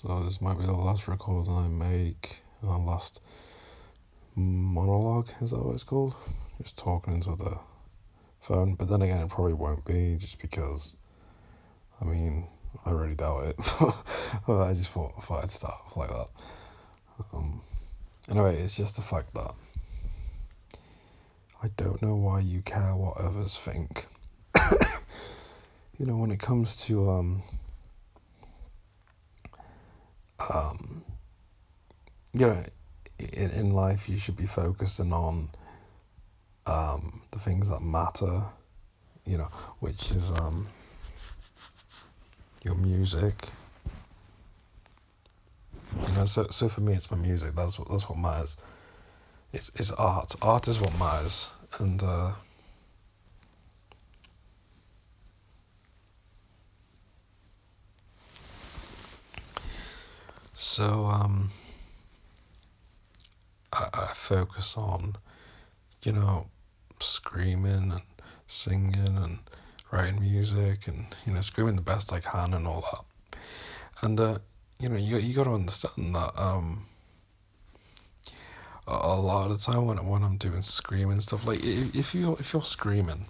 So this might be the last recording I make, last monologue, is that what it's called? Just talking into the phone, but then again it probably won't be, just because, I mean, I really doubt it, but I just thought I'd start off like that. Anyway, it's just the fact that I don't know why you care what others think. When it comes to, um, you know, in life you should be focusing on the things that matter, which is your music. So for me, it's my music. That's what matters. It's art. Art is what matters, and so I focus on screaming and singing and writing music and screaming the best I can and all that. And you got to understand that a lot of the time when I'm doing screaming stuff, like if you're screaming,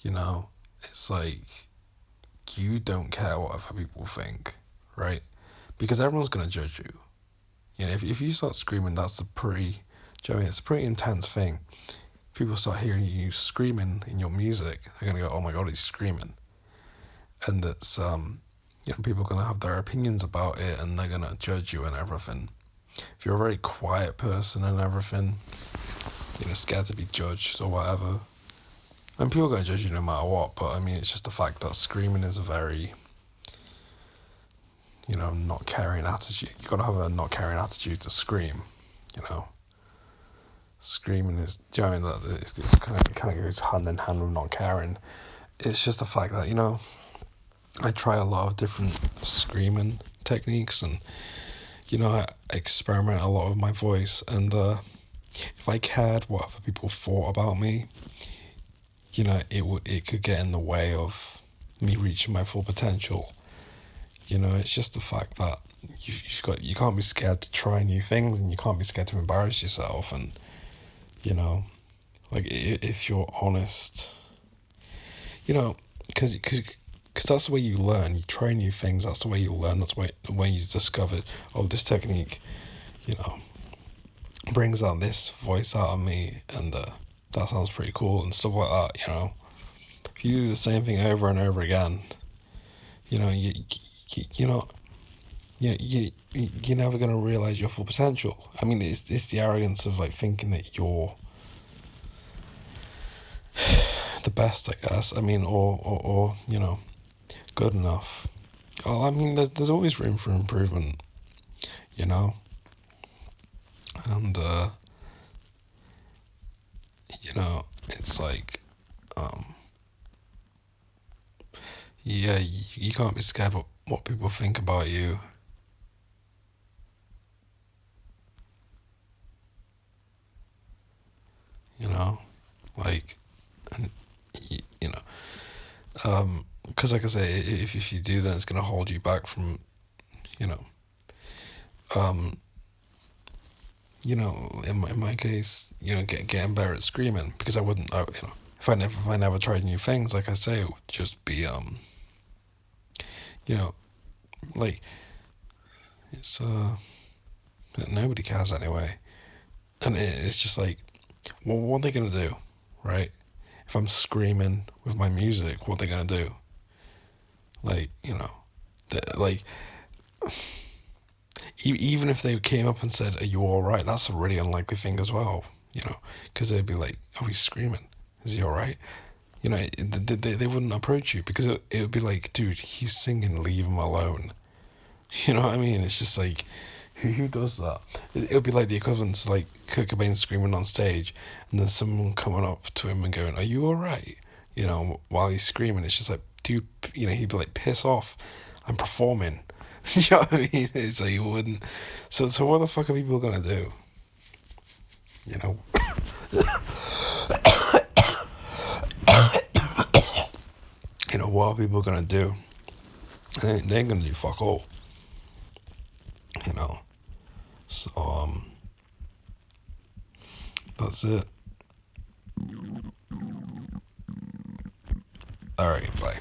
it's like you don't care what other people think, right? Because everyone's gonna judge you. If you start screaming, that's a pretty, do you know what I mean? It's a pretty intense thing. People start hearing you screaming in your music, they're gonna go, "Oh my god, he's screaming," and it's people are gonna have their opinions about it, and they're gonna judge you and everything. If you're a very quiet person and everything, scared to be judged or whatever, and people are gonna judge you no matter what. But I mean, it's just the fact that screaming is a very not caring attitude. You gotta have a not caring attitude to scream. Screaming is, do you know what I mean? That it's kind of goes hand in hand with not caring. It's just the fact that I try a lot of different screaming techniques, and I experiment a lot with my voice. And if I cared what other people thought about me, it could get in the way of me reaching my full potential. It's just the fact that you can't be scared to try new things, and you can't be scared to embarrass yourself. And like if you're honest, because that's the way you learn. You try new things. That's the way you learn. That's the way you discover, oh, this technique, you know, brings out this voice out of me, and that sounds pretty cool and stuff like that. If you do the same thing over and over again, you know you're never gonna realize your full potential. I mean, it's the arrogance of like thinking that you're the best, I guess. I mean, or good enough. Well, I mean, there's always room for improvement, you know, and it's like, yeah, you can't be scared of what people think about you. Like, and because like I say, if you do, then it's gonna hold you back from, you know, um, in my case, getting better at screaming, because I wouldn't, if I never tried new things, like I say, it would just be, you know, like it's nobody cares anyway, and it's just like, well, what are they gonna do, right? If I'm screaming with my music, what are they gonna do? Like, like even if they came up and said, "Are you all right?" That's a really unlikely thing as well, because they'd be like, "Oh, he's screaming. Is he all right?" They wouldn't approach you, because it would be like, "Dude, he's singing. Leave him alone." You know what I mean? It's just like, who does that? It would be like the equivalent to like Kurt Cobain screaming on stage, and then someone coming up to him and going, "Are you all right?" While he's screaming. It's just like, dude, he'd be like, "Piss off. I'm performing." You know what I mean? It's like you wouldn't. So what the fuck are people gonna do? You know. What are people gonna do? They ain't gonna do fuck all. you know. So that's it. All right, bye.